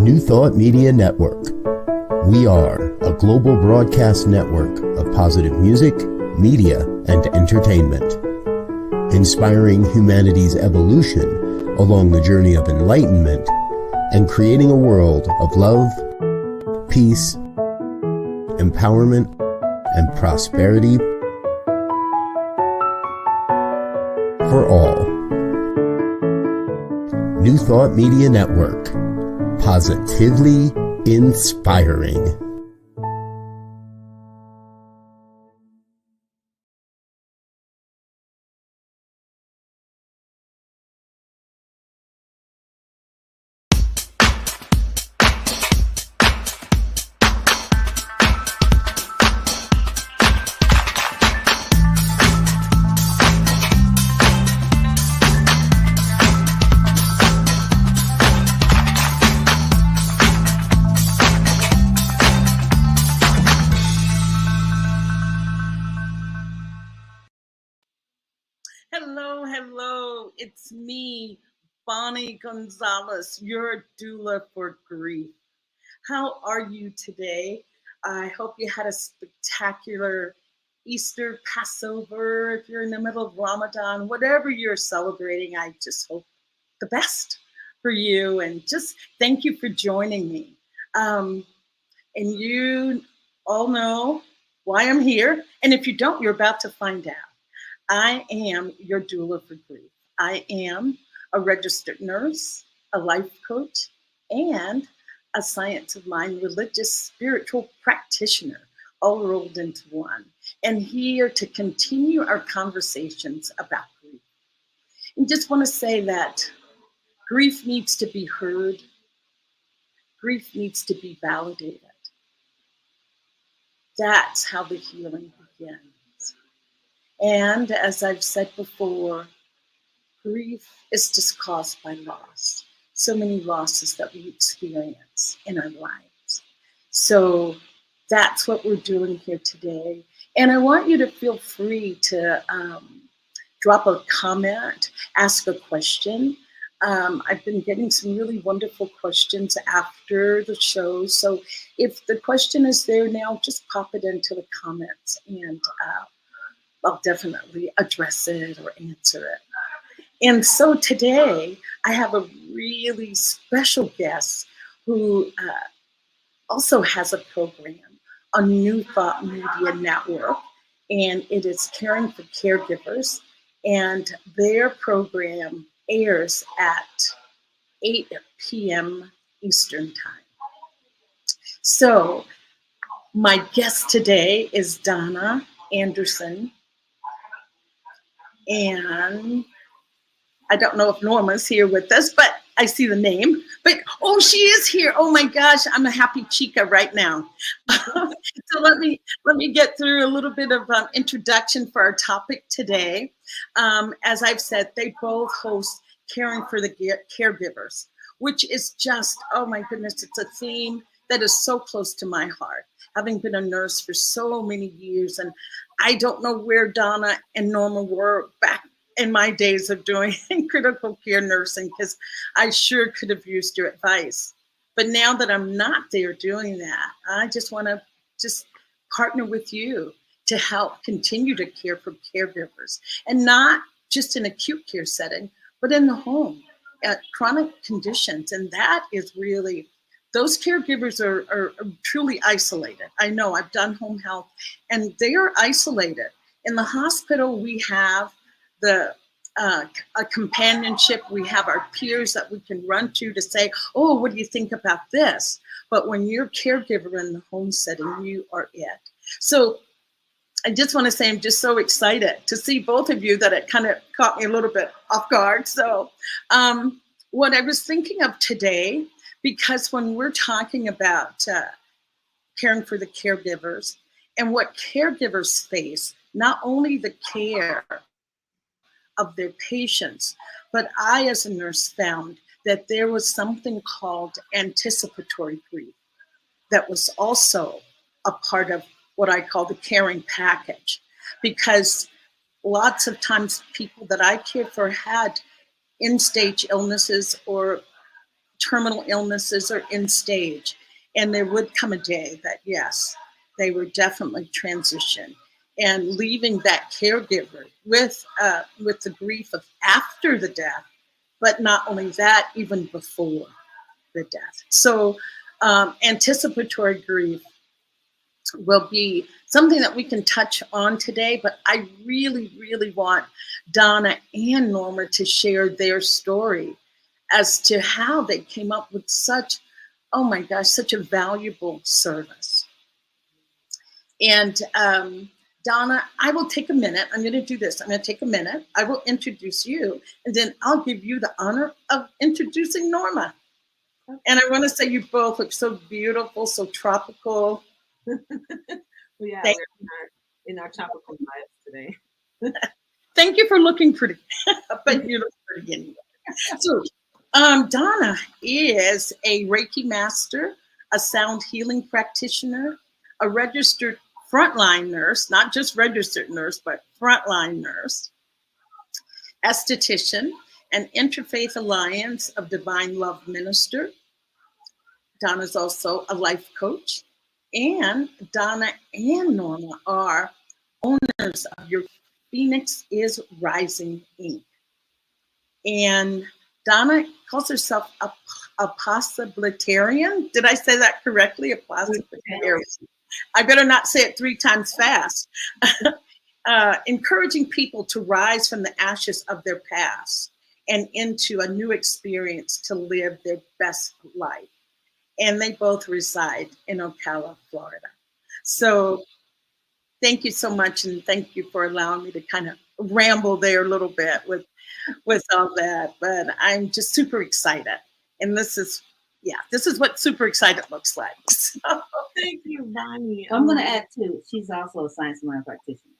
New Thought Media Network. We are a global broadcast network of positive music, media, and entertainment, inspiring humanity's evolution along the journey of enlightenment and creating a world of love, peace, empowerment, and prosperity for all. New Thought Media Network. Positively inspiring. Hello, it's me, Bonnie Gonzalez, your doula for grief. How are you today? I hope you had a spectacular Easter, Passover, if you're in the middle of Ramadan, whatever you're celebrating, I just hope the best for you, and just thank you for joining me. And you all know why I'm here, and if you don't, you're about to find out. I am your doula for grief. I am a registered nurse, a life coach, and a science of mind, religious, spiritual practitioner, all rolled into one. And here to continue our conversations about grief. And just want to say that grief needs to be heard. Grief needs to be validated. That's how the healing begins. And as I've said before, grief is just caused by loss. So many losses that we experience in our lives. So that's what we're doing here today. And I want you to feel free to drop a comment, ask a question. I've been getting some really wonderful questions after the show. So if the question is there now, just pop it into the comments and I'll definitely address it or answer it. And so today I have a really special guest who also has a program on New Thought Media Network, and it is Caring for Caregivers, and their program airs at 8 p.m. Eastern Time. So my guest today is Donna Andervis. And I don't know if Norma's here with us, but I see the name. But, oh, she is here. Oh, my gosh, I'm a happy chica right now. So let me get through a little bit of introduction for our topic today. As I've said, they both host Caring for the Caregivers, which is just, oh, my goodness, it's a theme that is so close to my heart, having been a nurse for so many years. And I don't know where Donna and Norma were back in my days of doing critical care nursing, because I sure could have used your advice. But now that I'm not there doing that, I just want to just partner with you to help continue to care for caregivers, and not just in acute care setting, but in the home, at chronic conditions. And that is really, those caregivers are truly isolated. I know, I've done home health, and they are isolated. In the hospital, we have a companionship. We have our peers that we can run to say, oh, what do you think about this? But when you're a caregiver in the home setting, you are it. So I just want to say I'm just so excited to see both of you that it kind of caught me a little bit off guard. So what I was thinking of today, because when we're talking about caring for the caregivers and what caregivers face, not only the care of their patients, but I as a nurse found that there was something called anticipatory grief that was also a part of what I call the caring package, because lots of times people that I cared for had end-stage illnesses or terminal illnesses or end stage. And there would come a day that, yes, they would definitely transition. And leaving that caregiver with the grief of after the death, but not only that, even before the death. So anticipatory grief will be something that we can touch on today, but I really, really want Donna and Norma to share their story as to how they came up with such, oh my gosh, such a valuable service. And Donna, I will take a minute. I'm going to do this. I'm going to take a minute. I will introduce you, and then I'll give you the honor of introducing Norma. And I want to say you both look so beautiful, so tropical. Yeah, we're in our tropical vibes today. Thank you for looking pretty, but you look pretty anyway. So, Donna is a Reiki master, a sound healing practitioner, a registered frontline nurse, not just registered nurse, but frontline nurse, esthetician, an Interfaith Alliance of Divine Love minister. Donna's also a life coach. And Donna and Norma are owners of Your Phoenix is Rising, Inc. And Donna calls herself a possibilitarian. Did I say that correctly? A possibilitarian. I better not say it 3 times fast. Encouraging people to rise from the ashes of their past and into a new experience to live their best life. And they both reside in Ocala, Florida. So thank you so much, and thank you for allowing me to kind of ramble there a little bit with all that. But I'm just super excited. And this is what super excited looks like. So, thank you, Bonnie. I'm going to add too, she's also a science of mind practitioner.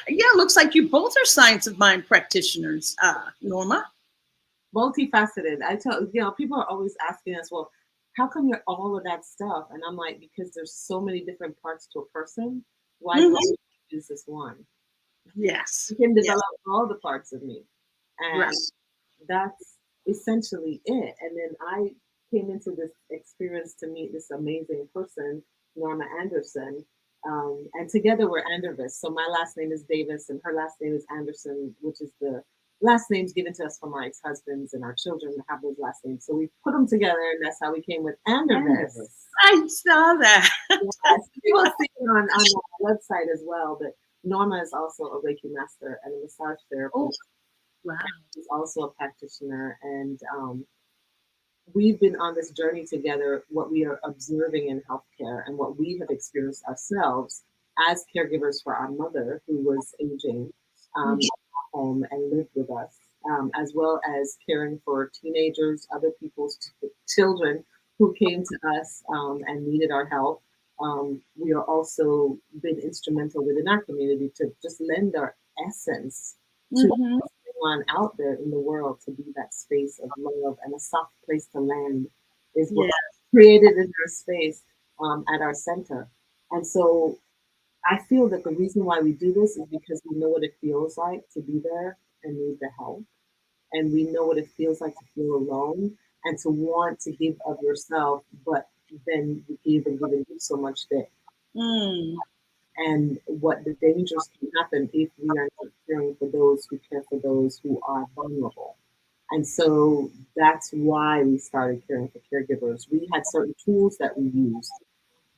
Yeah, looks like you both are science of mind practitioners, Norma. Multifaceted. I tell people are always asking us, well, how come you're all of that stuff? And I'm like, because there's so many different parts to a person. Why do I use this one? Yes. You can develop all the parts of me. And right. That's essentially it. And then I came into this experience to meet this amazing person, Norma Anderson. And together we're Andervis. So my last name is Davis and her last name is Anderson, which is the last names given to us from our ex-husbands, and our children have those last names. So we put them together, and that's how we came with Andervis. I saw that. Yes, people see it on the website as well. But Norma is also a Reiki master and a massage therapist. Oh, wow. She's also a practitioner, and we've been on this journey together, what we are observing in healthcare and what we have experienced ourselves as caregivers for our mother who was aging home and lived with us, as well as caring for teenagers, other people's children who came to us and needed our help. We are also been instrumental within our community to just lend our essence to everyone out there in the world, to be that space of love and a soft place to land is what created in our space at our center. And so I feel that the reason why we do this is because we know what it feels like to be there and need the help. And we know what it feels like to feel alone and to want to give of yourself, but then you give so much there. And what the dangers can happen if we are not caring for those who care for those who are vulnerable. And so that's why we started caring for caregivers. We had certain tools that we used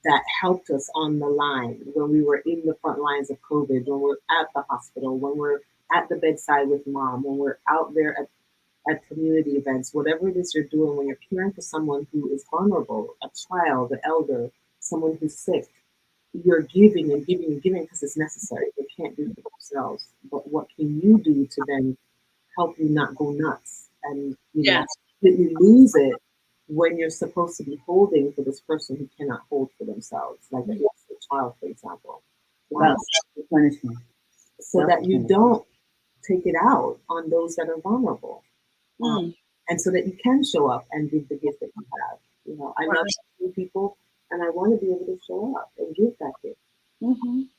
that helped us on the line when we were in the front lines of COVID, when we're at the hospital, when we're at the bedside with mom, when we're out there at community events, whatever it is you're doing, when you're caring for someone who is vulnerable, a child, an elder, someone who's sick, you're giving and giving and giving because it's necessary. They can't do it for themselves. But what can you do to then help you not go nuts and completely lose it when you're supposed to be holding for this person who cannot hold for themselves, like a child, for example. Punishment. So that you don't take it out on those that are vulnerable. And so that you can show up and give the gift that you have. You know, I love helping people, and I want to be able to show up and give that gift. And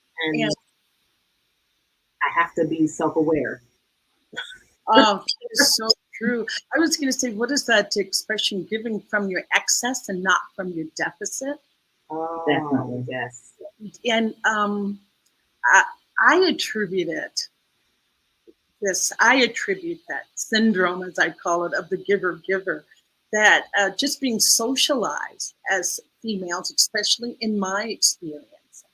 I have to be self-aware. Oh, it's so true. I was going to say, what is that expression? Giving from your excess and not from your deficit. Oh, Definitely. yes. And I attribute it. I attribute that syndrome, as I call it, of the giver, that just being socialized as females, especially in my experience,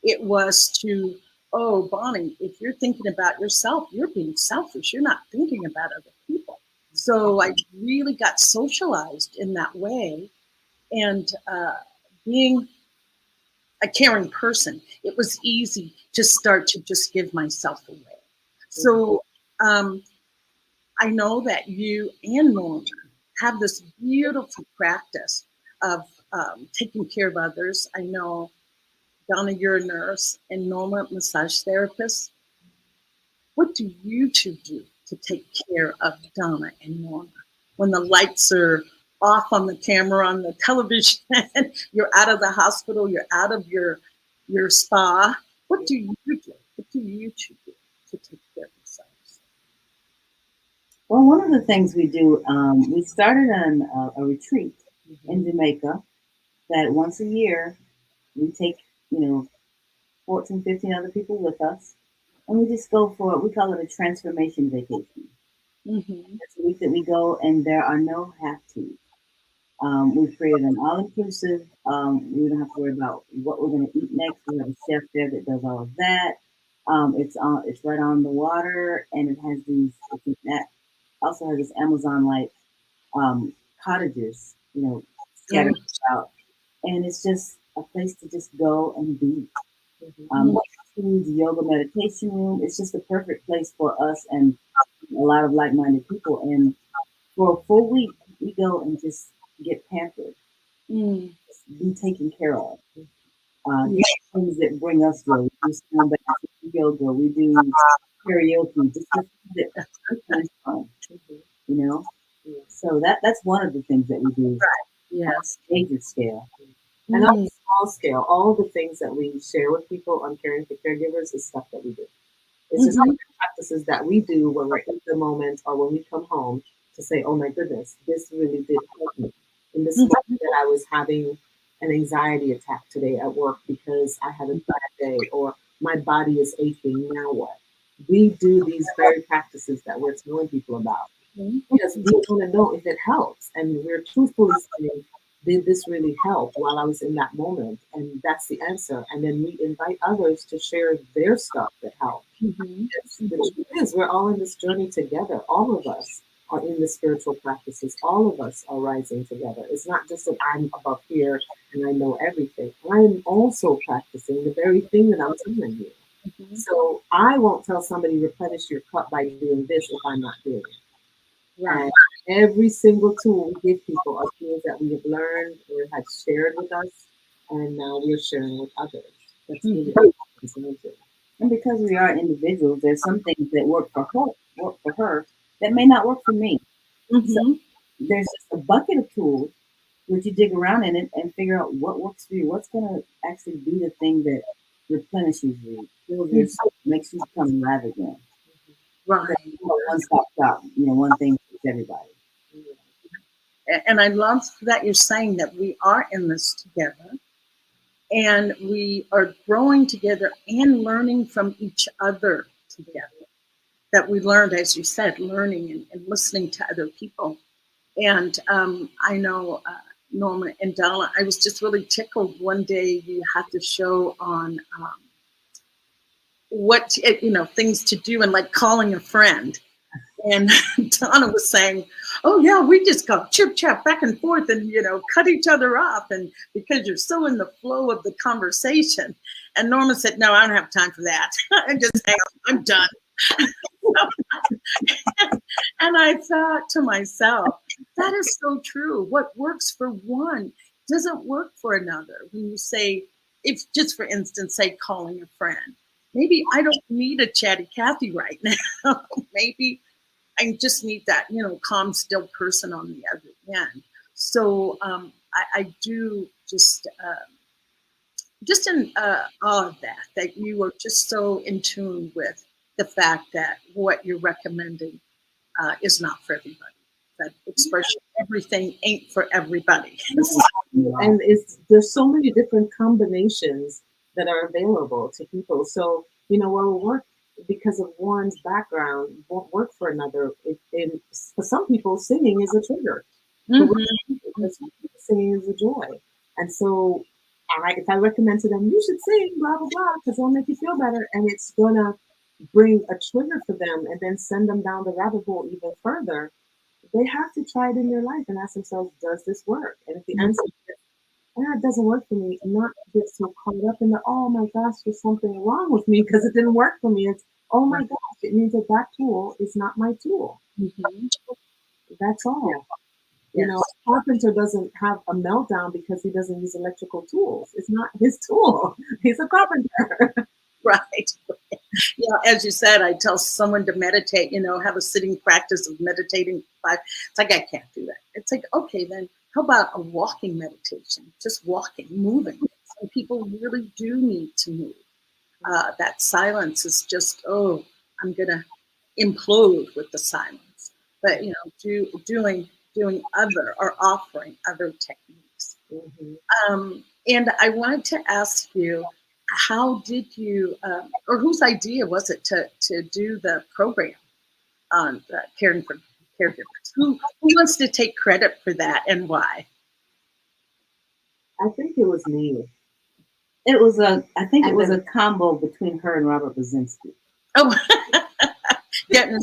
it was to, oh, Bonnie, if you're thinking about yourself, you're being selfish. You're not thinking about other people. So I really got socialized in that way. And being a caring person, it was easy to start to just give myself away. So I know that you and Norma have this beautiful practice of taking care of others. I know, Donna, you're a nurse, and Norma, massage therapist. What do you two do to take care of Donna and Norma when the lights are off on the camera, on the television, you're out of the hospital, you're out of your spa? What do you do? What do you two do to take care of yourselves? Well, one of the things we do, we started on a retreat in Jamaica that once a year we take, 14, 15 other people with us, and we just go for it. We call it a transformation vacation. Mm-hmm. It's a week that we go, and there are no have tos. We've created an all-inclusive. We don't have to worry about what we're going to eat next. We have a chef there that does all of that. It's right on the water, and it has that also has this Amazon-like cottages, scattered out, and it's just a place to just go and be. Yoga meditation room. It's just a perfect place for us and a lot of like-minded people. And for a full week, we go and just get pampered, be taken care of. Things that bring us joy. We do stand back, we do yoga, we do karaoke, just the things that fun, So that's one of the things that we do. Yes. Major scale. And on a small scale, all the things that we share with people on caring for caregivers is stuff that we do. It's just like practices that we do when we're in the moment or when we come home to say, oh my goodness, this really did help me. In this moment that I was having an anxiety attack today at work because I had a bad day or my body is aching, now what? We do these very practices that we're telling people about because we want to know if it helps. And we're truthfully saying, did this really help while I was in that moment? And that's the answer. And then we invite others to share their stuff that helped. The truth is, we're all in this journey together. All of us are in the spiritual practices. All of us are rising together. It's not just that I'm above here and I know everything. I'm also practicing the very thing that I'm telling you. So I won't tell somebody replenish your cup by doing this if I'm not doing it. Right. And every single tool we give people are tools that we have learned or have shared with us, and now we're sharing with others. That's really important. And because we are individuals, there's some things that work for her that may not work for me. So there's just a bucket of tools where you dig around in it and figure out what works for you. What's going to actually be the thing that replenishes you, fills your soul, makes you become alive again. Right. One stop shop. One thing fits everybody. And I love that you're saying that we are in this together and we are growing together and learning from each other together. That we learned, as you said, learning and listening to other people. And I know, Norma and Donna, I was just really tickled one day you had to show on what, things to do and like calling a friend. And Donna was saying, oh yeah, we just go chip chat back and forth and, cut each other off. And because you're so in the flow of the conversation. And Norma said, no, I don't have time for that. I'm just saying, I'm done. And I thought to myself, that is so true. What works for one doesn't work for another. When you say, if just for instance, say calling a friend, maybe I don't need a chatty Cathy right now. Maybe I just need that, calm, still person on the other end. So I do just in awe of that you are just so in tune with the fact that what you're recommending is not for everybody. That expression, everything ain't for everybody. And there's so many different combinations that are available to people. So, what will work because of one's background won't work for another. For some people, singing is a trigger. For some people, singing is a joy. And so, if I recommend to them, you should sing, blah, blah, blah, because it'll make you feel better. And it's going to bring a trigger for them and then send them down the rabbit hole even further. They have to try it in their life and ask themselves, does this work? And if the answer is, it doesn't work for me, and not get so caught up in the, oh my gosh, there's something wrong with me because it didn't work for me. It's, oh my gosh, it means that tool is not my tool. That's all. A carpenter doesn't have a meltdown because he doesn't use electrical tools. It's not his tool. He's a carpenter. Right. Yeah, as you said, I tell someone to meditate, have a sitting practice of meditating. It's like, I can't do that. It's like, okay, then how about a walking meditation? Just walking, moving. Some people really do need to move. That silence is just, I'm going to implode with the silence. But, doing other or offering other techniques. And I wanted to ask you, how did you, or whose idea was it to do the program on caring for caregivers? Who wants to take credit for that and why? I think it was me. I think it was a combo between her and Robert Brzezinski. Oh, getting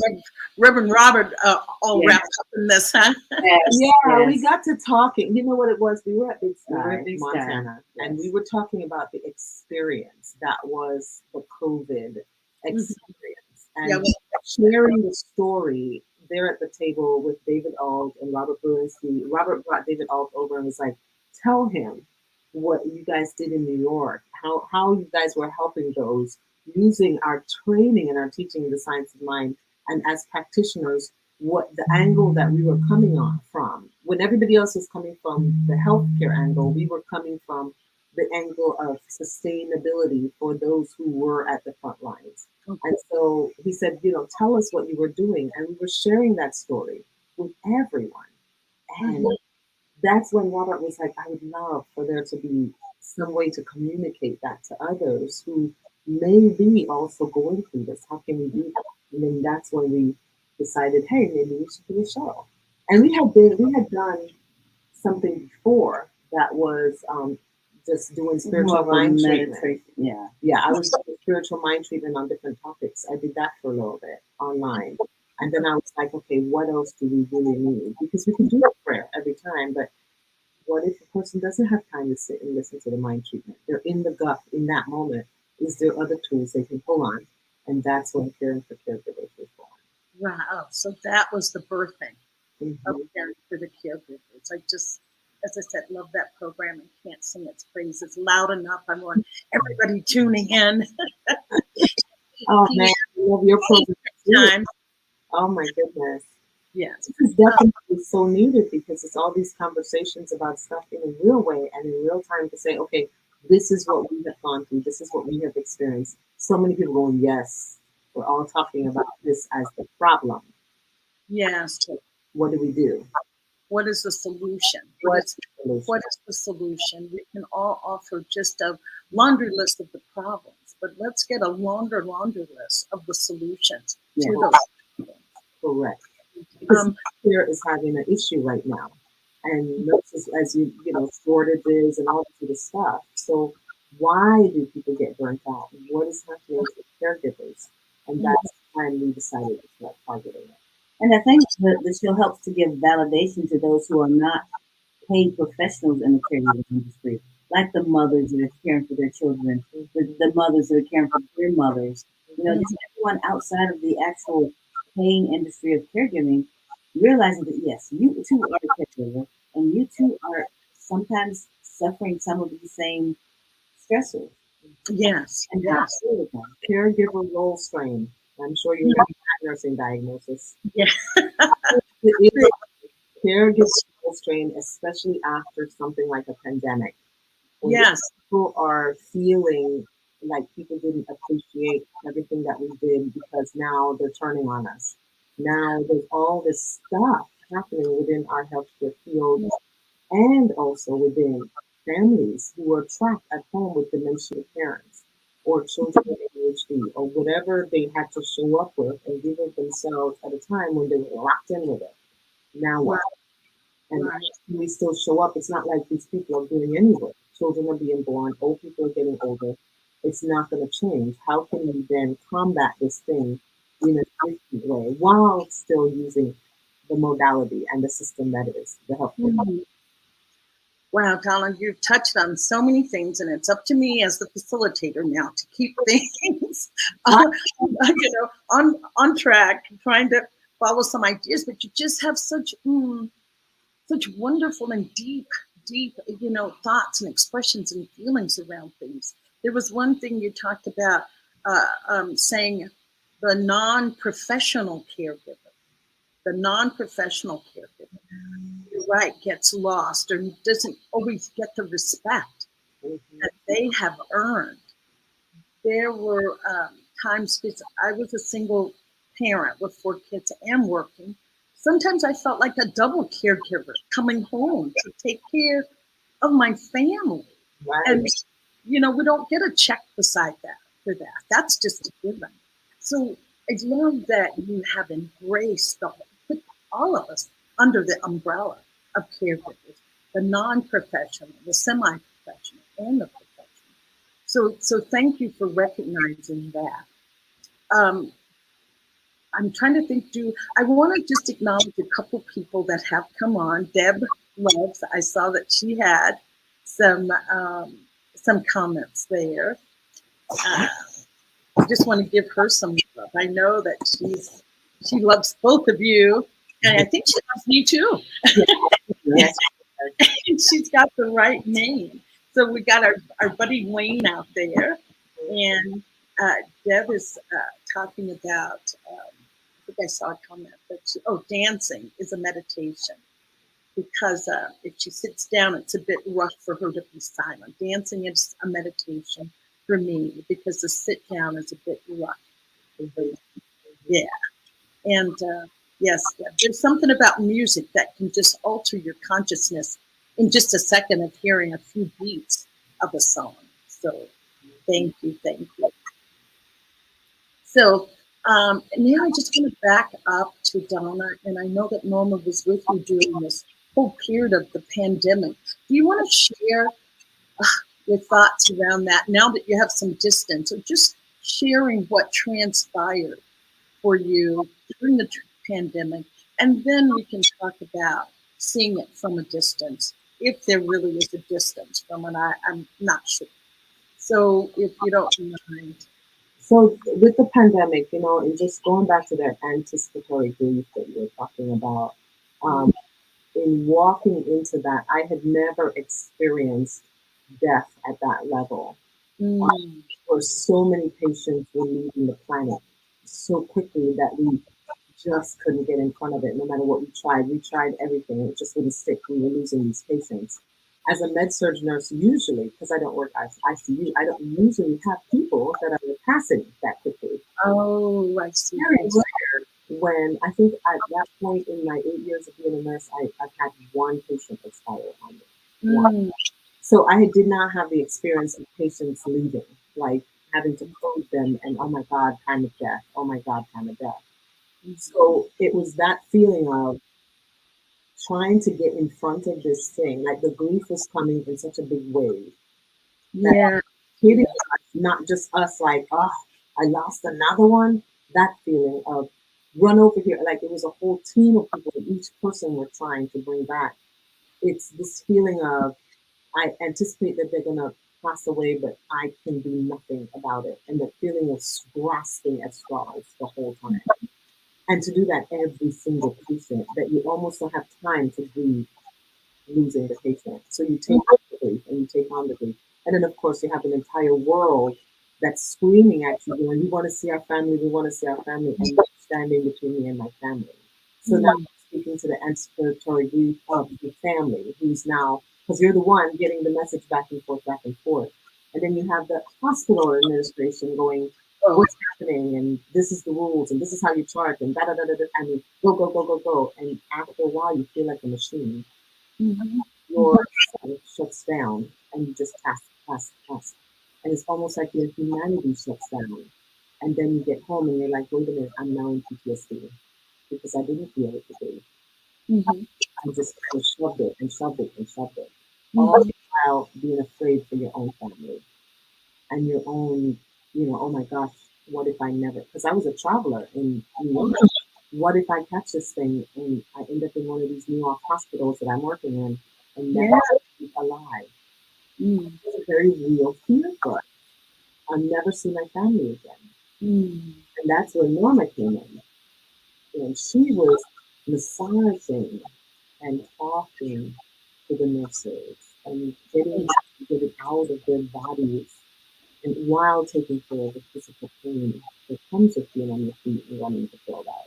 Reverend Robert all wrapped up in this, huh? Yes. We got to talking. You know what it was? We were at Big Sky, Montana, and we were talking about the experience that was the COVID experience, and sharing the story there at the table with David Auld and Robert Brzezinski. Robert brought David Auld over and was like, tell him what you guys did in New York, how you guys were helping those using our training and our teaching in the science of mind, and as practitioners, what the angle that we were coming on from. When everybody else was coming from the healthcare angle, we were coming from the angle of sustainability for those who were at the front lines. And so he said, tell us what you were doing. And we were sharing that story with everyone. And that's when Robert was like, I would love for there to be some way to communicate that to others who may be also going through this. How can we do that? And then that's when we decided, hey, maybe we should do a show. And we had done something before that was just doing spiritual mind treatment. Yeah, I was doing spiritual mind treatment on different topics. I did that for a little bit online. And then I was like, okay, what else do we really need? Because we can do a prayer every time, but what if a person doesn't have time to sit and listen to the mind treatment? They're in the gut in that moment. Is there other tools they can pull on? And that's when Caring for Caregivers was born. Wow. So that was the birthing of Caring for the Caregivers. I just, as I said, love that program and can't sing its praises loud enough. I want everybody tuning in. Oh, man, I love your program. Oh, my goodness. Yes. This is definitely so needed because it's all these conversations about stuff in a real way and in real time to say, okay, this is what we have gone through. This is what we have experienced. So many people going, yes, we're all talking about this as the problem. Yes. What do we do? What is the solution? What is the solution? We can all offer just a laundry list of the problems, but let's get a longer laundry list of the solutions to those problems. Correct. Because healthcare is having an issue right now. And nurses, as you shortages and all this sort of stuff. So why do people get burnt out? What is happening to caregivers? And that's when we decided to start targeting it. And I think the show helps to give validation to those who are not paid professionals in the caregiving industry, like the mothers that are caring for their children, the mothers that are caring for their mothers. Just everyone outside of the actual paying industry of caregiving, realizing that yes, you too are a caregiver, and you too are sometimes suffering some of the same stressors. Yes, and yes. Caregiver role strain. I'm sure you have a nursing diagnosis. Yeah. Caregiver role strain, especially after something like a pandemic. Yes. People are feeling like people didn't appreciate everything that we did because now they're turning on us. Now there's all this stuff happening within our healthcare field and also within families who are trapped at home with dementia parents or children with ADHD or whatever they had to show up with and give it themselves at a time when they were locked in with it. Now what? And we still show up. It's not like these people are doing any work. Children are being born, old people are getting older. It's not going to change. How can we then combat this thing in a different way while still using the modality and the system that is the healthcare? Mm-hmm. Wow, Donna, you've touched on so many things, and it's up to me as the facilitator now to keep things, on track, trying to follow some ideas. But you just have such wonderful and deep, thoughts and expressions and feelings around things. There was one thing you talked about, saying the non-professional caregiver. The non-professional caregiver, you're right, gets lost or doesn't always get the respect that they have earned. There were times, because I was a single parent with 4 kids and working, sometimes I felt like a double caregiver coming home to take care of my family. Right. And, we don't get a check beside that for that. That's just a given. So I love that you have embraced put all of us under the umbrella of caregivers, the non-professional, the semi-professional, and the professional. So thank you for recognizing that. I'm trying to think, I want to just acknowledge a couple people that have come on. Deb Loves, I saw that she had some comments there. I just want to give her some love. I know that she loves both of you, and I think she loves me too. Yes. And she's got the right name. So we got our buddy Wayne out there, and Deb is talking about, I think I saw a comment that dancing is a meditation, because if she sits down, it's a bit rough for her to be silent. Dancing is a meditation for me because the sit down is a bit rough. Yeah. And yes, there's something about music that can just alter your consciousness in just a second of hearing a few beats of a song. So thank you. So now I just want to back up to Donna, and I know that Norma was with you during this whole period of the pandemic. Do you want to share your thoughts around that now that you have some distance, or just sharing what transpired for you during the pandemic? And then we can talk about seeing it from a distance, if there really is a distance from it. I'm not sure. So if you don't mind. So with the pandemic, and just going back to that anticipatory grief that you're talking about, in walking into that, I had never experienced death at that level. Where so many patients were leaving the planet so quickly that we just couldn't get in front of it. No matter what we tried everything. It just wouldn't stick. We were losing these patients. As a med-surg nurse, usually, because I don't work ICU, I don't usually have people that are passing that quickly. Oh, I see. Very rare. When I think at that point in my 8 years of being a nurse, I've had one patient expire on me. So I did not have the experience of patients leaving, like having to close them and, oh my God, time of death. Oh my God, time of death. So it was that feeling of trying to get in front of this thing, like the grief was coming in such a big wave. Yeah. Hitting us, not just us, like, oh, I lost another one. That feeling of run over here. Like it was a whole team of people that each person were trying to bring back. It's this feeling of, I anticipate that they're going to pass away, but I can do nothing about it. And the feeling of grasping at straws the whole time. And to do that every single patient, that you almost don't have time to grieve losing the patient. So you take on the grief and you take on the grief. And then, of course, you have an entire world that's screaming at you, going, we want to see our family, we want to see our family, and you're standing between me and my family. So now I'm speaking to the anticipatory grief of the family, who's now, because you're the one getting the message back and forth. And then you have the hospital administration going, Oh, what's happening, and this is the rules, and this is how you charge, and da da da da da. I mean, go go go go go. And after a while, you feel like a machine. mhm. Your self shuts down, and you just task. And it's almost like your humanity shuts down. And then you get home and you're like, wait a minute, I'm now in PTSD because I didn't feel it today. Mhm. I just kind of shoved it and shoved it and shoved it. All Mhm. the while being afraid for your own family and your own, oh my gosh, what if I never, because I was a traveler in New York. What if I catch this thing and I end up in one of these New York hospitals that I'm working in and never Yeah. be alive? Mm. It's a very real fear for us. I'll never see my family again. Mm. And that's where Norma came in. And she was massaging and talking to the nurses and getting them to get it out of their bodies, and while taking care of the physical pain that comes with being on your feet and wanting to feel that.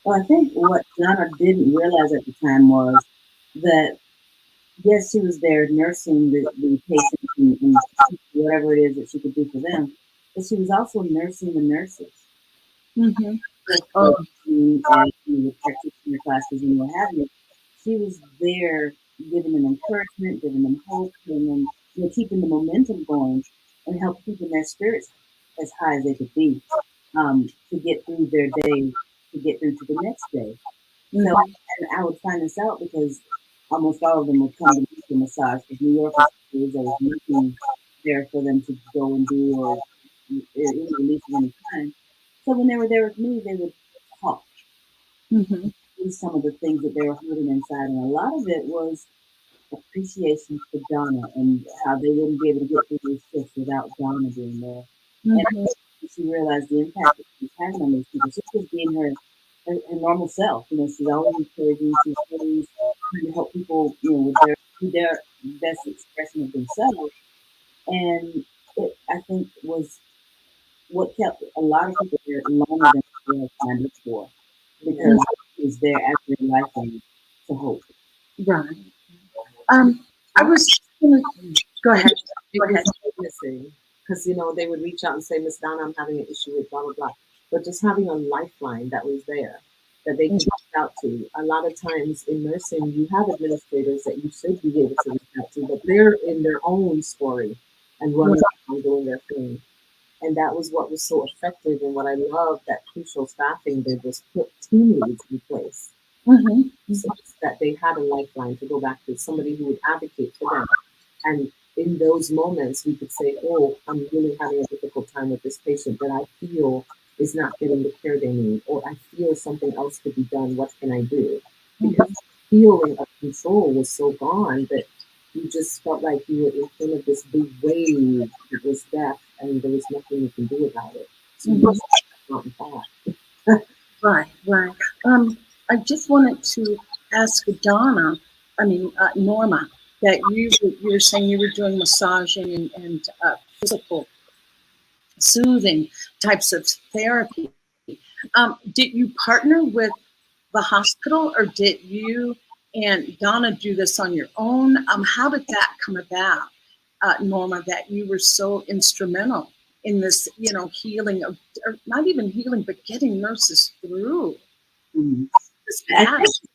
Well, I think what Donna didn't realize at the time was that, yes, she was there nursing the patients and whatever it is that she could do for them, but she was also nursing the nurses. Mhm. With Oh, coaching and with practitioner classes and what have you. She was there giving them encouragement, giving them hope, giving them, keeping the momentum going and help keeping their spirits as high as they could be, to get through their day, to get through to the next day. So, mhm. and I would find this out because almost all of them would come to me for massage because New York was there was nothing there for them to go and do or any release of any kind. So when they were there with me, they would talk Mhm. through some of the things that they were holding inside, and a lot of it was appreciation for Donna and how they wouldn't be able to get through those shifts without Donna being there. And I Mhm. think she realized the impact that she was having on these people. She was being her normal self. She's always encouraging. She's always trying to help people, with their best expression of themselves. And it, I think, was what kept a lot of people there longer than they had signed up for Yeah. because it was there as their lifeline to hope. Right. I Talk. was gonna go ahead. It Go was ahead. missing because they would reach out and say, Miss Donna, I'm having an issue with blah blah blah. But just having a lifeline that was there that they could reach out to. A lot of times in nursing, you have administrators that you should be able to reach out to, but they're in their own story and running and doing their thing. And that was what was so effective. And what I love that crucial staffing did was put team leads in place Mhm. so that they had a lifeline to go back to, somebody who would advocate for them. And in those moments, we could say, oh, I'm really having a difficult time with this patient that I feel is not getting the care they need, or I feel something else could be done. What can I do? Because Mhm. the feeling of control was so gone that you just felt like you were in front of this big wave that was death and there was nothing you can do about it. So you Mhm. just not back. Right. Right. I just wanted to ask Donna. I mean, Norma, that you're saying you were doing massaging and physical soothing types of therapy. Did you partner with the hospital, or did you and Donna do this on your own? How did that come about, Norma? That you were so instrumental in this, healing of, or not even healing, but getting nurses through Mhm. this I past. think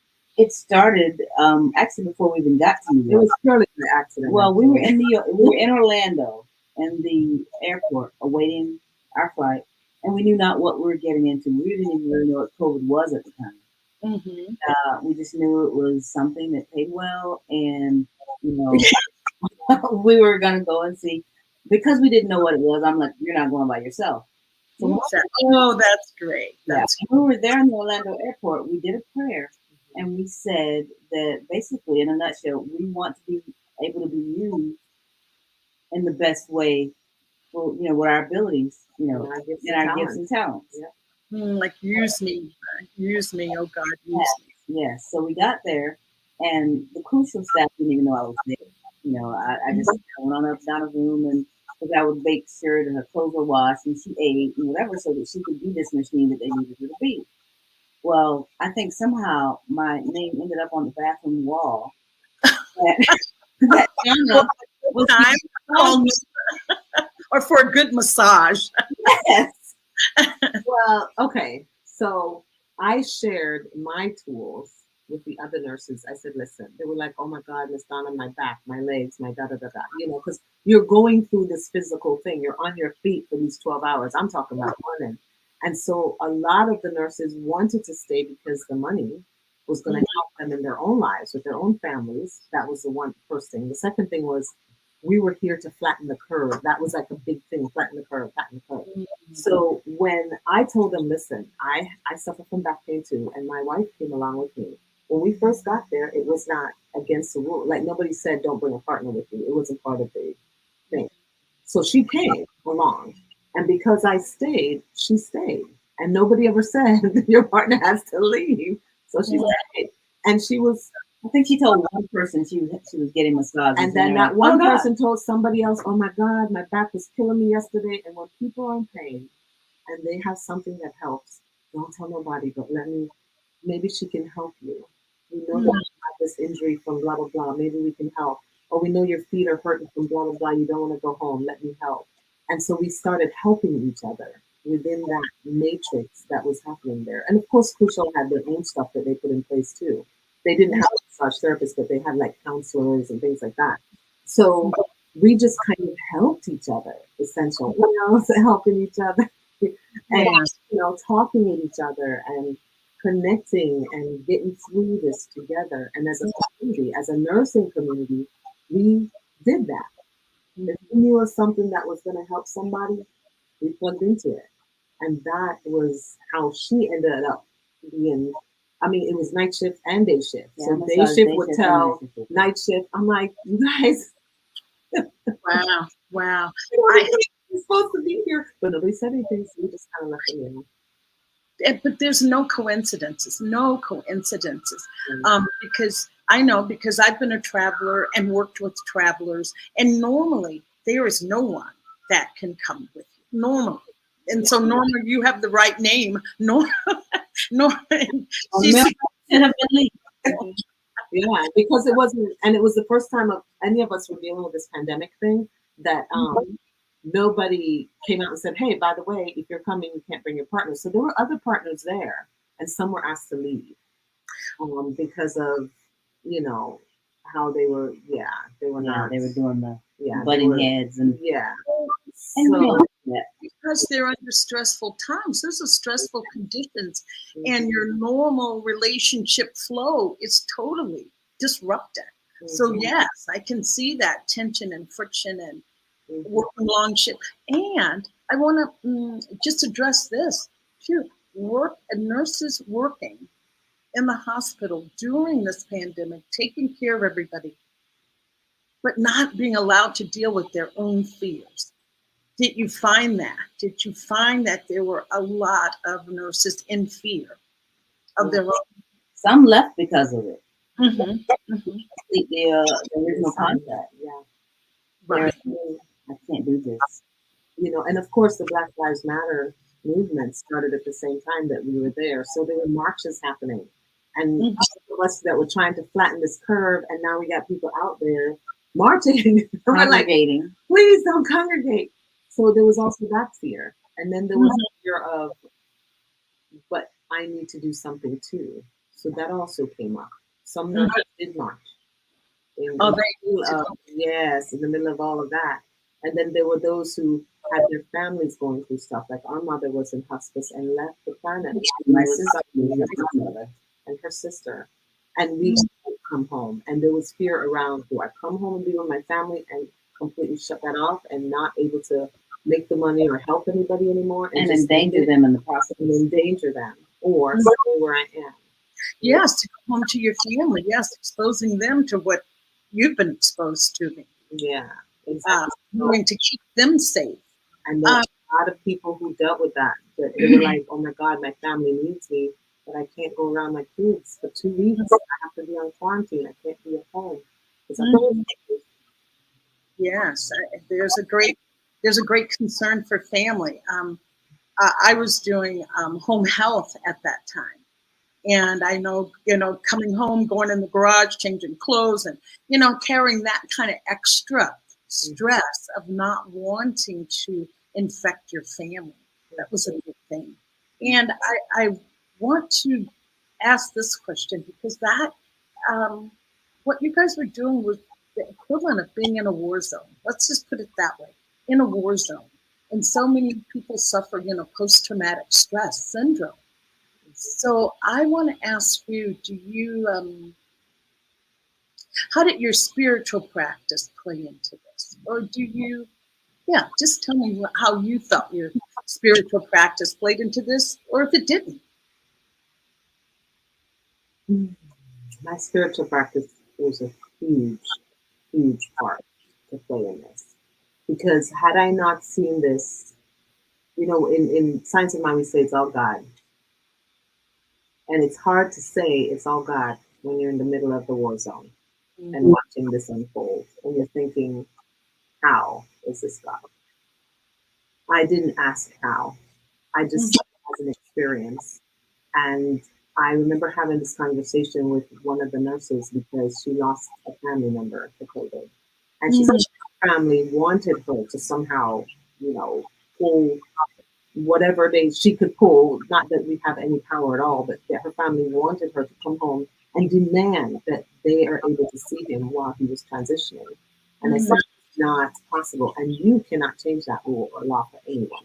it started actually before we even got to New It York. was purely an accident. Well, we were in New York. We were in Orlando in the airport awaiting our flight, and we knew not what we were getting into. We didn't even really know what COVID was at the time. Mm-hmm. We just knew it was something that paid well, and you know, we were gonna go and see. Because we didn't know what it was, I'm like, you're not going by yourself. So Oh, that's great. yeah, That's when we were there in the Orlando airport, we did a prayer, and we said that basically, in a nutshell, we want to be able to be used in the best way for with our abilities, and our gifts and and our gifts talents. and talents. Yeah. like use me. Oh God, use Yes, yes. So we got there, and the crucial staff didn't even know I was there. I just went on up down a room and because I would make sure that her clothes were washed and she ate and whatever so that she could be this machine that they needed her to be. Well, I think somehow my name ended up on the bathroom wall. That, that me. Anna was Time being or for a good massage. yes. Well, okay. So I shared my tools with the other nurses. I said, listen, they were like, oh my God, Miss Donna, my back, my legs, my da da da da. You know, because you're going through this physical thing. You're on your feet for these 12 hours. I'm talking about running. And so a lot of the nurses wanted to stay because the money was going to help them in their own lives with their own families. That was the first thing. The second thing was we were here to flatten the curve. That was like a big thing, flatten the curve, flatten the curve. So when I told them, listen, I suffer from back pain too, and my wife came along with me. When we first got there, it was not against the rule. Like nobody said, don't bring a partner with you. It wasn't part of the thing. So she came along. And because I stayed, she stayed. And nobody ever said your partner has to leave. So she stayed. And she was, I think she told one person she was getting massages. and then that one person told somebody else, oh my God, my back was killing me yesterday. And when people are in pain and they have something that helps, don't tell nobody, but maybe she can help you. We know that you have this injury from blah, blah, blah. Maybe we can help. Or we know your feet are hurting from blah, blah, blah. You don't want to go home. Let me help. And so we started helping each other within that matrix that was happening there. And of course, Crucial had their own stuff that they put in place too. They didn't have a massage therapist, but they had like counselors and things like that. So we just kind of helped each other, essentially, helping each other and, talking with each other and connecting and getting through this together. And as a community, as a nursing community, we did that. If we knew of something that was going to help somebody, we plugged into it. And that was how she ended up being. I mean, it was night shift and day shift. Yeah, so day shift would tell night shift. I'm like, you guys. Wow. You're supposed to be here. But nobody said anything, so we just kind of left it in. But there's no coincidences, because I know, because I've been a traveler and worked with travelers, and normally there is no one that can come with you, normally. And so, Norma, you have the right name, Norma. Yeah, because it wasn't, and it was the first time of any of us were dealing with this pandemic thing that nobody came out and said, hey, by the way, if you're coming, you can't bring your partner. So there were other partners there, and some were asked to leave because of, how they were, they were not. They were doing the butting heads and because they're under stressful times. Those are stressful conditions, and your normal relationship flow is totally disrupted. So yes, I can see that tension and friction and working long shift. And I want to just address this too. Nurses working in the hospital during this pandemic, taking care of everybody, but not being allowed to deal with their own fears. Did you find that? Did you find that there were a lot of nurses in fear of their own? Some left because of it. The original contract. Right. I can't do this. And of course the Black Lives Matter movement started at the same time that we were there. So there were marches happening. And of us that were trying to flatten this curve, and now we got people out there marching. Congregating. Like, please don't congregate. So there was also that fear. And then there was fear of, but I need to do something too. So that also came up. Some nurses did march. In the middle of all of that. And then there were those who had their families going through stuff. Like our mother was in hospice and left the planet. My sister and her sister. And we would come home. And there was fear around, do I come home and be with my family and completely shut that off and not able to make the money or help anybody anymore? And endanger them in the process. And endanger them. Or stay where I am. Yes, to come home to your family. Yes, exposing them to what you've been exposed to. Yeah. Exactly. Going to keep them safe. And there's a lot of people who dealt with that. That they were like, oh my God, my family needs me, but I can't go around my kids for 2 weeks. I have to be on quarantine. I can't be at home. Yes, there's a great concern for family. I was doing home health at that time. And I know, coming home, going in the garage, changing clothes, and, carrying that kind of extra stress of not wanting to infect your family. That was a good thing. And I want to ask this question because that, what you guys were doing was the equivalent of being in a war zone. Let's just put it that way, in a war zone. And so many people suffer, post-traumatic stress syndrome. So I want to ask you, how did your spiritual practice play into this? Or just tell me how you thought your spiritual practice played into this, or if it didn't. My spiritual practice was a huge, huge part to play in this. Because had I not seen this, in Science of Mind, we say it's all God. And it's hard to say it's all God when you're in the middle of the war zone and watching this unfold. And you're thinking, how is this God? I didn't ask how. I just saw it as an experience. And I remember having this conversation with one of the nurses because she lost a family member to COVID. And she said her family wanted her to somehow, pull whatever she could pull, not that we have any power at all, but that her family wanted her to come home and demand that they are able to see him while he was transitioning. And I said, it's not possible. And you cannot change that rule or law for anyone.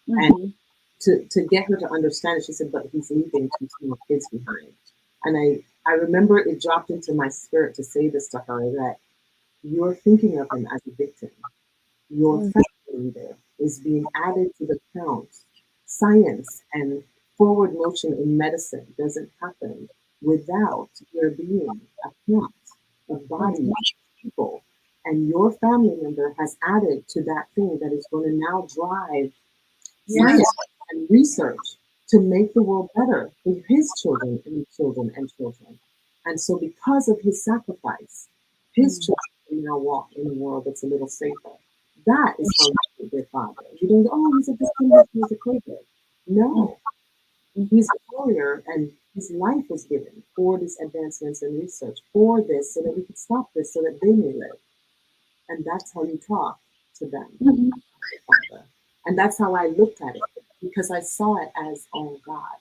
And to get her to understand it, she said, but he's leaving 2 small kids behind. And I remember it dropped into my spirit to say this to her, that you're thinking of him as a victim. Your family leader is being added to the count. Science and forward motion in medicine doesn't happen without there being a count of bodies, people. And your family member has added to that thing that is going to now drive science and research to make the world better for his children and children and children. And so because of his sacrifice, his children can now walk in a world that's a little safer. That is how you treat their father. You don't go, oh, he's a victim, he's a COVID. No, he's a warrior, and his life was given for these advancements in research, for this, so that we could stop this, so that they may live. And that's how you talk to them. Father. And that's how I looked at it, because I saw it as all God.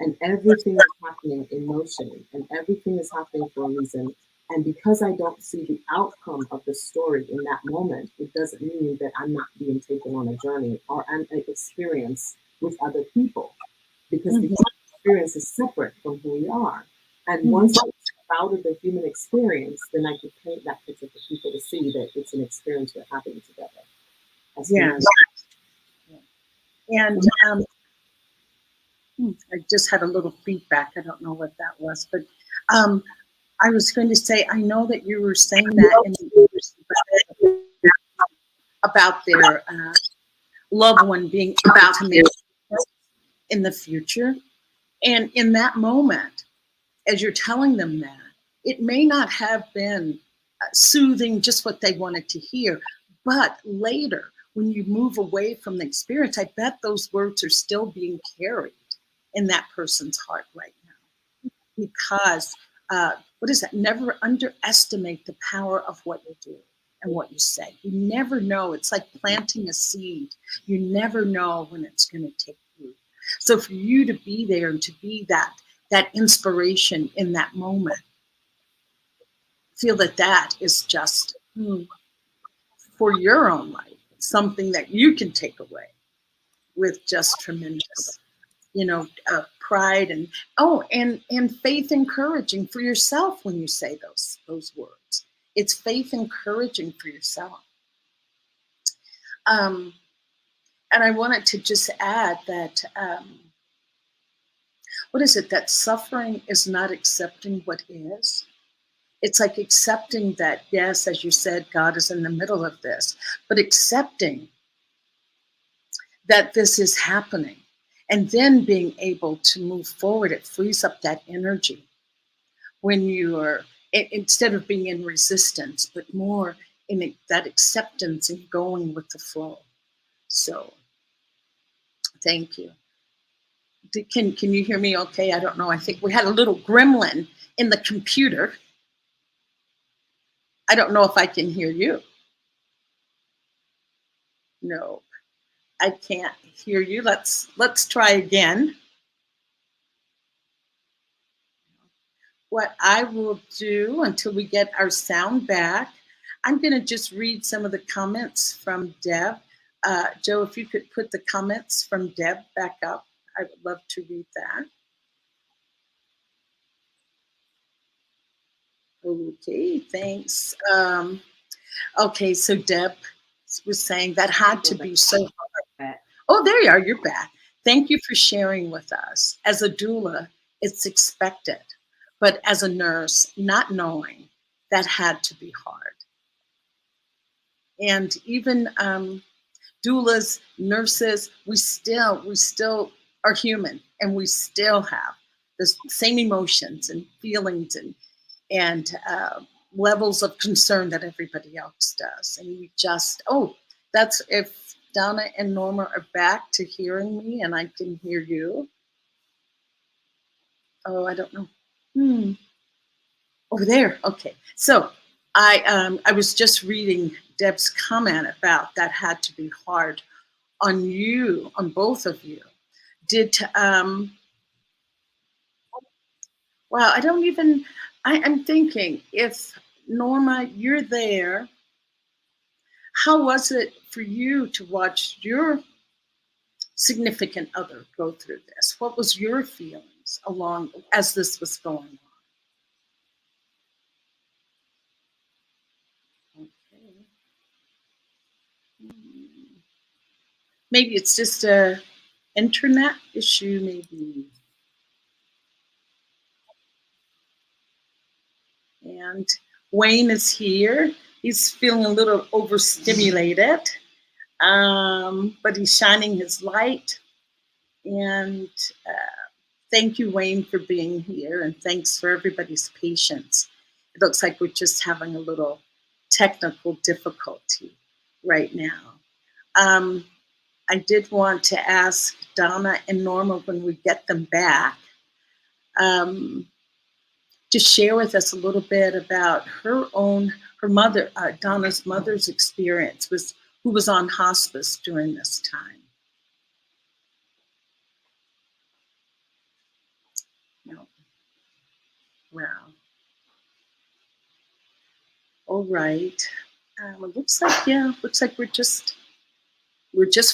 And everything is happening in motion, and everything is happening for a reason. And because I don't see the outcome of the story in that moment, it doesn't mean that I'm not being taken on a journey or an experience with other people. Because the experience is separate from who we are. And once I step out of the human experience, then I can paint that picture for people to see that it's an experience we're having together. Yes. And I just had a little feedback. I don't know what that was, but I was going to say, I know that you were saying that about their loved one being able to make in the future. And in that moment, as you're telling them that, it may not have been soothing, just what they wanted to hear, but later, when you move away from the experience, I bet those words are still being carried in that person's heart right now. Because never underestimate the power of what you do and what you say. You never know. It's like planting a seed. You never know when it's going to take root. So for you to be there and to be that inspiration in that moment, feel that is just for your own life, something that you can take away with just tremendous, pride and faith encouraging for yourself when you say those words. It's faith encouraging for yourself. And I wanted to just add that, that suffering is not accepting what is. It's like accepting that, yes, as you said, God is in the middle of this, but accepting that this is happening and then being able to move forward. It frees up that energy when you are, instead of being in resistance, but more in that acceptance and going with the flow. So thank you. Can you hear me okay? I don't know. I think we had a little gremlin in the computer. I don't know if I can hear you. No. I can't hear you. Let's try again. What I will do until we get our sound back, I'm going to just read some of the comments from Deb. Joe, if you could put the comments from Deb back up, I would love to read that. Okay, thanks. Okay, so Deb was saying that had to be so hard. Oh, there you are. You're back. Thank you for sharing with us. As a doula, it's expected. But as a nurse, not knowing, that had to be hard. And even doulas, nurses, we still are human, and we still have the same emotions and feelings and levels of concern that everybody else does. And we just, that's if Donna and Norma are back to hearing me and I can hear you. Oh, I don't know. Over there. Okay. So I was just reading Deb's comment about that had to be hard on you, on both of you. Wow, I'm thinking, if Norma, you're there, how was it for you to watch your significant other go through this? What was your feelings along as this was going on? Okay. Maybe it's just a internet issue, maybe. And Wayne is here. He's feeling a little overstimulated, but he's shining his light. And thank you, Wayne, for being here. And thanks for everybody's patience. It looks like we're just having a little technical difficulty right now. I did want to ask Donna and Norma, when we get them back, to share with us a little bit about her mother, Donna's mother's experience, who was on hospice during this time. No. Wow. All right. It looks like we're just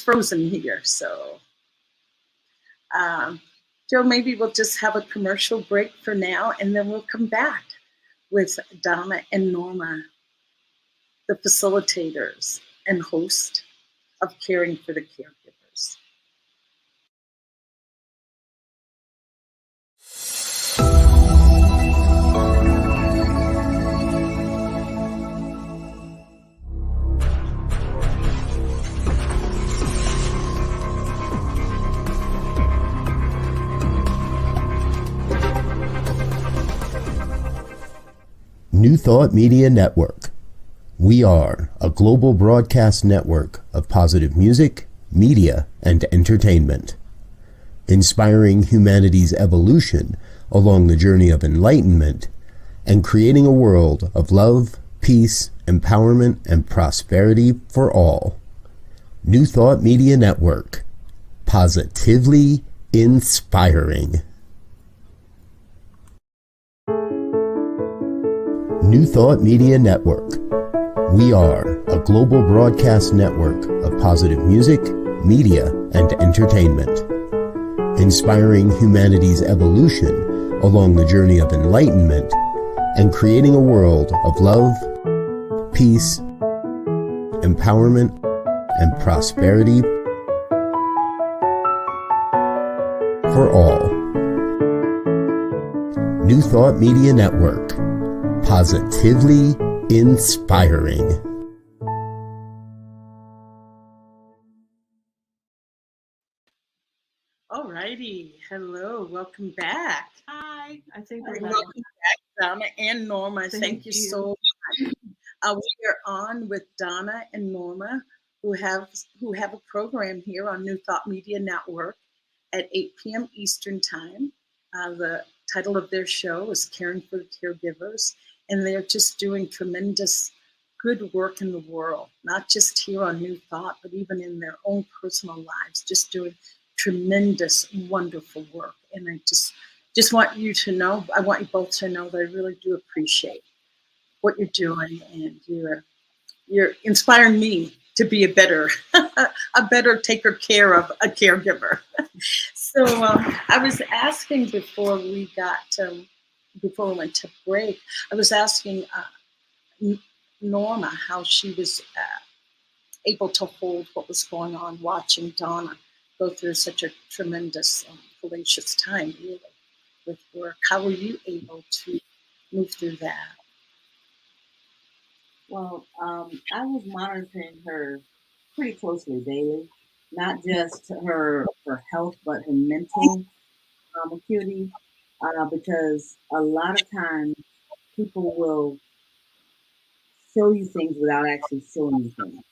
frozen here. So, Joe, maybe we'll just have a commercial break for now, and then we'll come back with Donna and Norma, the facilitators and host of Caring for the Caregivers. New Thought Media Network. We are a global broadcast network of positive music, media, and entertainment, inspiring humanity's evolution along the journey of enlightenment and creating a world of love, peace, empowerment, and prosperity for all. New Thought Media Network. Positively inspiring. New Thought Media Network. We are a global broadcast network of positive music, media, and entertainment, inspiring humanity's evolution along the journey of enlightenment and creating a world of love, peace, empowerment, and prosperity for all. New Thought Media Network. Positively inspiring. All righty. Hello. Welcome back. Hi. I think welcome back, Donna and Norma. Thank you so much. We are on with Donna and Norma, who have a program here on New Thought Media Network at 8 p.m. Eastern Time. The title of their show is Caring for the Caregivers, and they're just doing tremendous good work in the world, not just here on New Thought, but even in their own personal lives, just doing tremendous, wonderful work. And I just want you to know, I want you both to know that I really do appreciate what you're doing, and you're inspiring me to be a better taker care of a caregiver. So I was asking before we went to break, I was asking Norma how she was able to hold what was going on, watching Donna go through such a tremendous, hellacious time, really, with work. How were you able to move through that? Well, I was monitoring her pretty closely daily, not just her health, but her mental acuity, because a lot of times people will show you things without actually showing you things.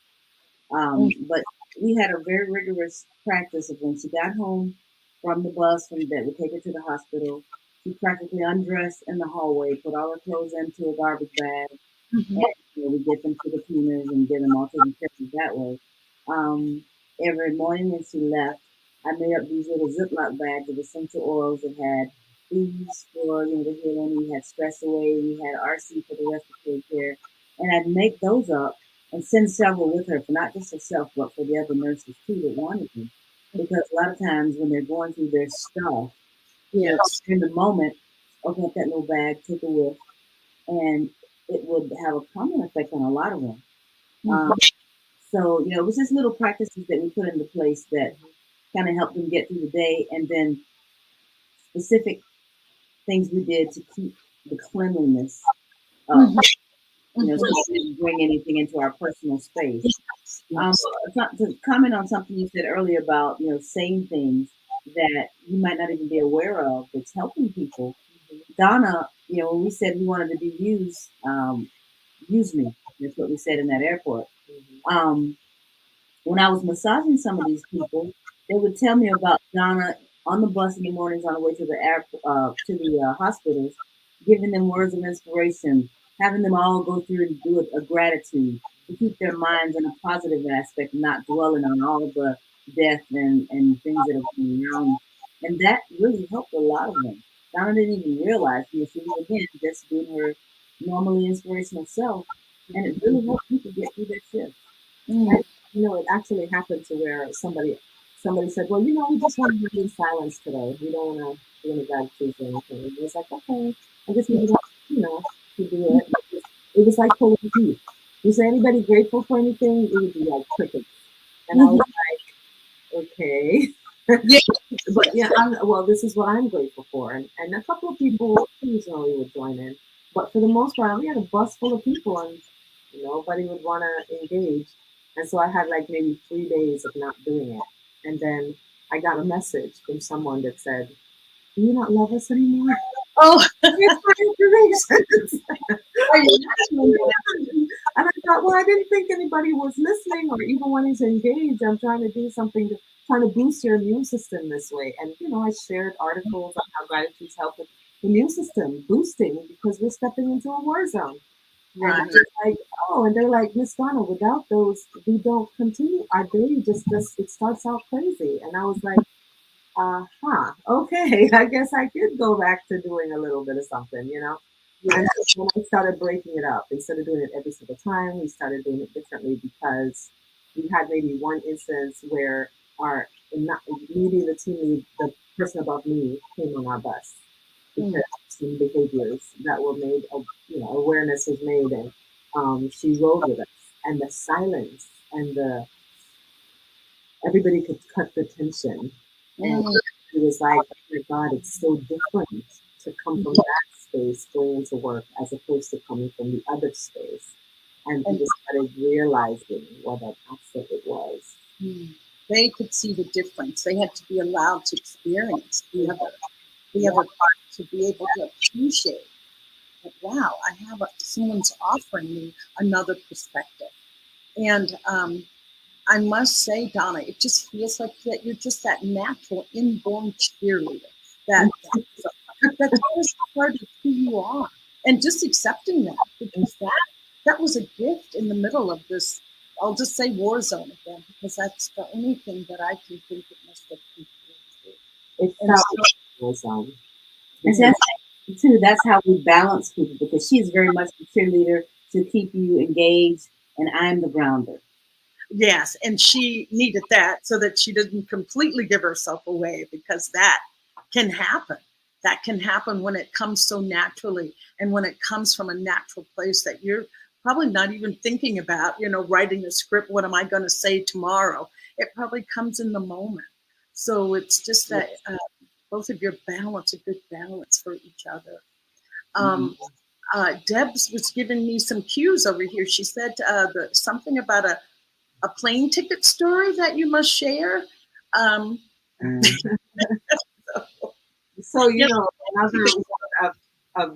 But we had a very rigorous practice of when she got home from the bus that would take her to the hospital, she practically undressed in the hallway, put all her clothes into a garbage bag, Mm-hmm. and we get them to the cleaners and get them all taken care of that way. Every morning when she left, I made up these little Ziploc bags of essential oils that had these for the healing. We had Stress Away, we had RC for the respiratory care, and I'd make those up and send several with her for not just herself, but for the other nurses too that wanted them. Because a lot of times when they're going through their stuff, Yes. in the moment, open up that little bag, take a whiff, and it would have a calming effect on a lot of them. Mm-hmm. So, it was just little practices that we put into place that kind of helped them get through the day, and then specific things we did to keep the cleanliness up. Mm-hmm. So we didn't bring anything into our personal space. Yes. To comment on something you said earlier about, saying things that you might not even be aware of that's helping people. Donna, when we said we wanted to be used, use me. That's what we said in that airport. When I was massaging some of these people, they would tell me about Donna on the bus in the mornings on the way to the hospitals, giving them words of inspiration, having them all go through and do a gratitude to keep their minds in a positive aspect, not dwelling on all of the death and things that are going around. And that really helped a lot of them. Donna didn't even realize, she was again just doing her normally inspirational self, and it really helped people get through their shift. It actually happened to where somebody said, well, we just want to be in silence today. We don't want to do any gratitude or anything. And it was like, okay, I guess we want, to do it. It was like pulling teeth. You say anybody grateful for anything, it would be like crickets. And I was like, okay. But yeah, well, this is what I'm grateful for. And a couple of people occasionally would join in. But for the most part, we had a bus full of people and nobody would want to engage. And so I had like maybe 3 days of not doing it. And then I got a message from someone that said, do you not love us anymore? Oh, it's my information. And I thought, well, I didn't think anybody was listening or even wanting to engage. I'm trying to do something trying to boost your immune system this way. And, I shared articles on how gratitude's help with the immune system boosting because we're stepping into a war zone. Right. And just like, and they're like, Miss Donna, without those, we don't continue. Our day just it starts out crazy. And I was like, okay, I guess I could go back to doing a little bit of something, Yeah. And when I started breaking it up, instead of doing it every single time, we started doing it differently because we had maybe one instance where maybe the team lead, the person above me came on our bus because some behaviors that were made, awareness was made, and she rode with us, and the silence and everybody could cut the tension, and it was like, oh my God, it's so different to come from that space going into work as opposed to coming from the other space, and we just started realizing what an asset it was. They could see the difference. They had to be allowed to experience the other part to be able to appreciate that, wow, someone's offering me another perspective. And I must say, Donna, it just feels like that you're just that natural, inborn cheerleader. That's always part of who you are. And just accepting that, because that was a gift in the middle of this, I'll just say war zone again, because that's the only thing that I can think it must have been through. It felt like a war zone. And that's how we balance people, because she's very much the cheerleader to keep you engaged, and I'm the grounder. Yes, and she needed that so that she didn't completely give herself away, because that can happen. That can happen when it comes so naturally, and when it comes from a natural place that you're probably not even thinking about, writing a script. What am I going to say tomorrow? It probably comes in the moment. So it's just that both of your balance, a good balance for each other. Debs was giving me some cues over here. She said something about a plane ticket story that you must share. So, another one of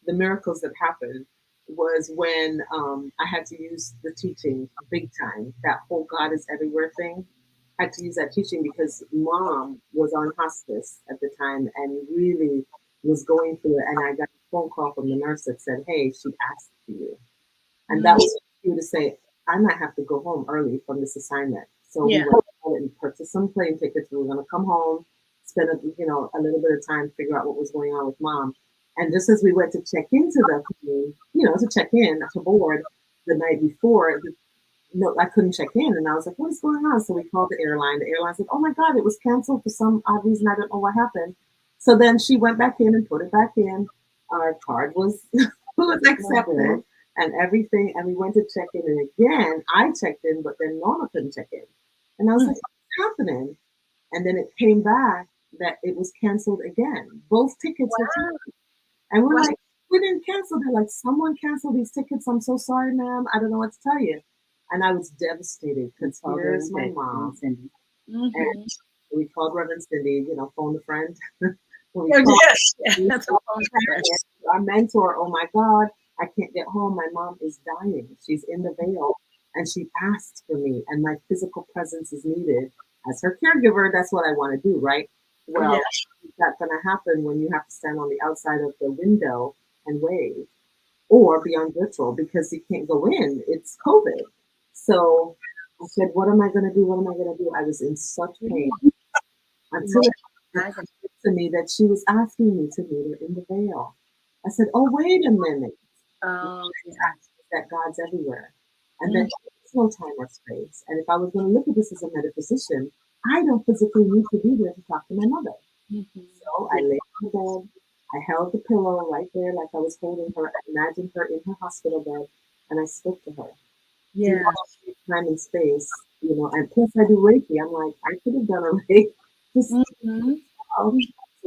the miracles that happened was when I had to use the teaching big time, that whole God is everywhere thing. I had to use that teaching because Mom was on hospice at the time and really was going through it. And I got a phone call from the nurse that said, hey, she asked for you. And that was you to say, I might have to go home early from this assignment. So we went and purchased some plane tickets. We were going to come home, spend a little bit of time, figure out what was going on with Mom. And just as we went to check into the plane, to check in to board the night before, I couldn't check in. And I was like, what is going on? So we called the airline. The airline said, oh my God, it was canceled for some odd reason. I don't know what happened. So then she went back in and put it back in. Our card was accepted and everything. And we went to check in. And again, I checked in, but then Norma couldn't check in. And I was like, what's happening? And then it came back that it was canceled again. Both tickets were canceled. And we're like, we didn't cancel. They're like, someone canceled these tickets. I'm so sorry, ma'am. I don't know what to tell you. And I was devastated because here's my mom. And we called Reverend Cindy, phone a friend. Our mentor, oh my God, I can't get home. My mom is dying. She's in the veil. And she asked for me, and my physical presence is needed. As her caregiver, that's what I want to do, right? Well, that's going to happen when you have to stand on the outside of the window and wave, or be on virtual because you can't go in. It's COVID. So I said, what am I going to do? What am I going to do? I was in such pain until it happened to me that she was asking me to meet her in the veil. I said, oh, wait a minute. That God's everywhere. And then there's no time or space. And if I was going to look at this as a metaphysician, I don't physically need to be there to talk to my mother. So I lay on the bed. I held the pillow right there like I was holding her. I imagined her in her hospital bed, and I spoke to her. Yeah. Time and space, and plus I do Reiki. I'm like, I could have done a Reiki. So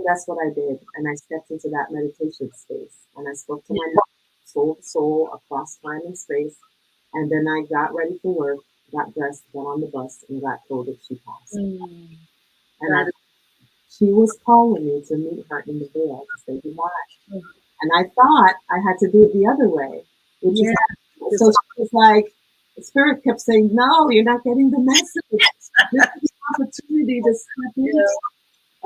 that's what I did. And I stepped into that meditation space. And I spoke to my mom, soul to soul, across time and space. And then I got ready for work, got dressed, got on the bus, and got told that she passed. And she was calling me to meet her in the veil to say goodbye. And I thought I had to do it the other way. Which is so she was like, the spirit kept saying, no, you're not getting the message. This is an opportunity to step into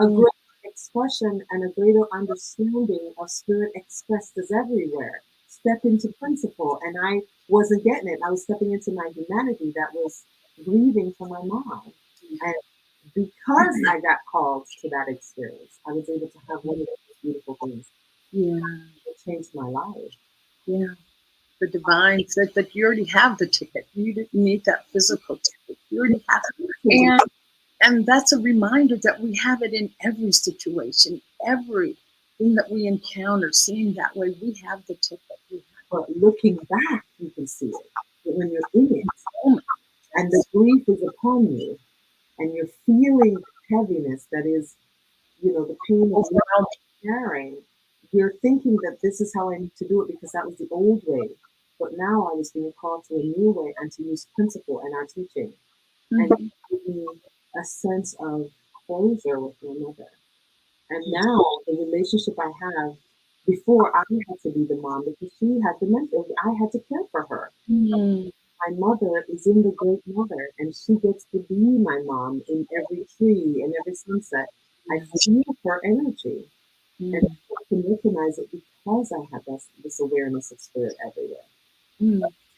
a greater expression and a greater understanding of spirit expressed as everywhere. Step into principle. And I wasn't getting it. I was stepping into my humanity that was grieving for my mom. And because I got called to that experience, I was able to have one of those beautiful things. Yeah. It changed my life. Yeah. The divine said that you already have the ticket. You didn't need that physical ticket. You already have it. And that's a reminder that we have it in every situation, everything that we encounter, seeing that way, we have the ticket. But looking back, you can see it. But when you're in it, and the grief is upon you, and you're feeling the heaviness that is, the pain of carrying, you're thinking that this is how I need to do it because that was the old way. But now I was being called to a new way and to use principle in our teaching. And it gave me a sense of closure with my mother. And now the relationship I have, before I had to be the mom because she had dementia, I had to care for her. My mother is in the Great Mother, and she gets to be my mom in every tree and every sunset. I feel her energy, and I can recognize it because I have this awareness of spirit everywhere.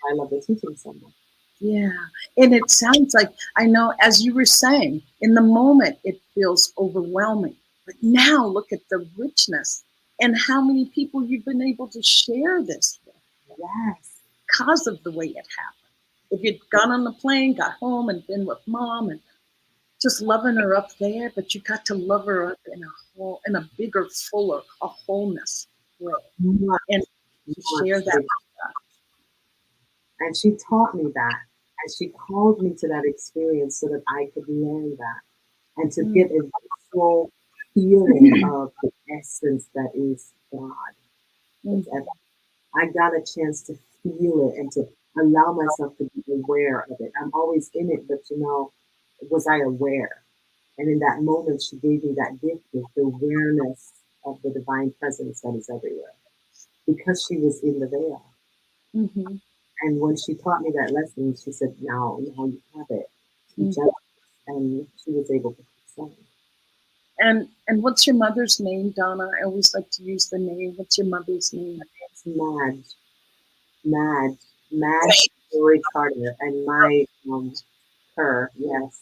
I love the teaching so much. Yeah. And it sounds like, I know, as you were saying, in the moment, it feels overwhelming. But now look at the richness and how many people you've been able to share this with. Yes. Because of the way it happened. If you'd gone on the plane, got home and been with mom and just loving her up there, but you got to love her up in a bigger, fuller, a wholeness way. And to share that with us. And she taught me that. And she called me to that experience so that I could learn that and to get a full feeling of the essence that is God. I got a chance to feel it and to allow myself to be aware of it. I'm always in it, but was I aware? And in that moment, she gave me that gift of the awareness of the divine presence that is everywhere because she was in the veil. Mm-hmm. And when she taught me that lesson, she said, now you have it. Teach us. And she was able to sing. And what's your mother's name, Donna? I always like to use the name. What's your mother's name? It's Madge Lori Carter. And yes.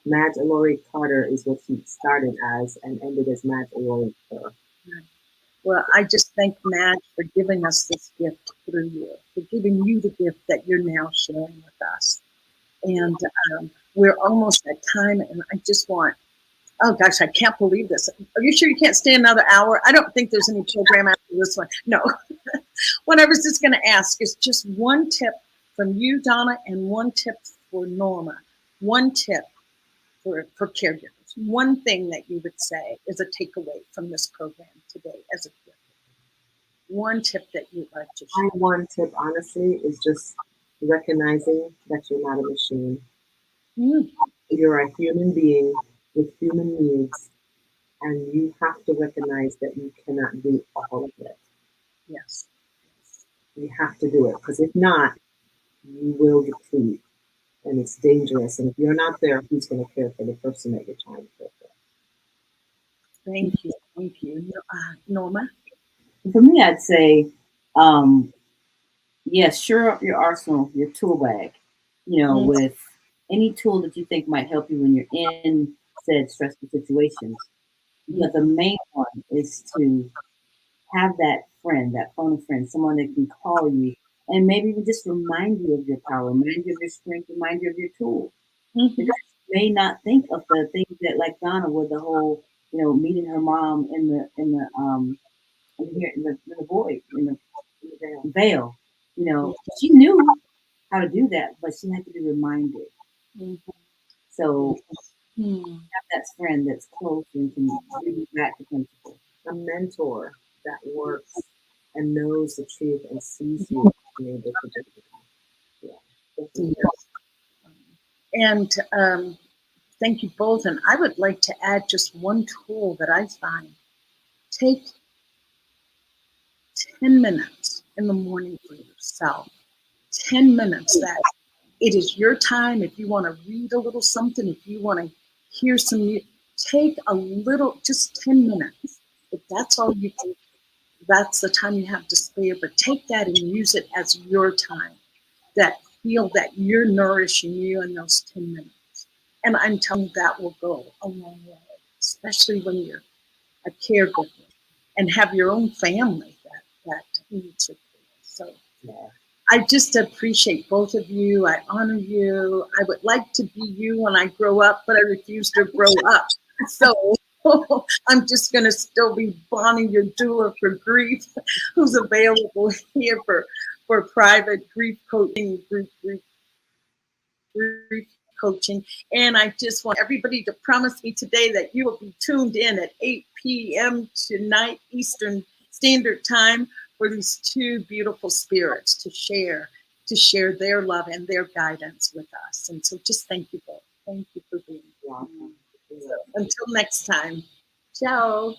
Madge Lori Carter is what she started as and ended as Madge Lori Carter. Well, I just thank Madge for giving us this gift through you, for giving you the gift that you're now sharing with us. And we're almost at time, and I just want, oh gosh, I can't believe this. Are you sure you can't stay another hour? I don't think there's any program after this one. No. What I was just going to ask is just one tip from you, Donna, and one tip for Norma. One tip for caregivers. One thing that you would say is a takeaway from this program today as a caregiver. One tip that you'd like to share. My one tip, honestly, is just recognizing that you're not a machine. You're a human being with human needs, and you have to recognize that you cannot do all of it. Yes. You have to do it, because if not, you will deplete, and it's dangerous. And if you're not there, who's going to care for the person that you're trying to care for? Thank you. Thank you. Norma? For me, I'd say, yes, sure up your arsenal, your tool bag, with any tool that you think might help you when you're in said stressful situations. But the main one is to have that friend, that phone friend, someone that can call you and maybe even just remind you of your power, remind you of your strength, remind you of your tool. Because you may not think of the things that, like Donna, with the whole, meeting her mom in the void, in the veil. She knew how to do that, but she had to be reminded. So have that friend that's close and can bring you back to principle. A mentor that works and knows the truth and sees you and able to do it. And thank you both. And I would like to add just one tool that I find. Take 10 minutes in the morning for yourself. 10 minutes that it is your time. If you want to read a little something, if you want to hear some music, take a little, just 10 minutes. If that's all you can, that's the time you have to spare, but take that and use it as your time. That feel that you're nourishing you in those 10 minutes. And I'm telling you that will go a long way, especially when you're a caregiver and have your own family that needs your care. So I just appreciate both of you. I honor you. I would like to be you when I grow up, but I refuse to grow up. So I'm just going to still be Bonnie, your doula for grief, who's available here for private grief coaching, grief coaching. And I just want everybody to promise me today that you will be tuned in at 8 p.m. tonight, Eastern Standard Time, for these two beautiful spirits to share their love and their guidance with us. And so just thank you both. Thank you for being here. So, until next time. Ciao.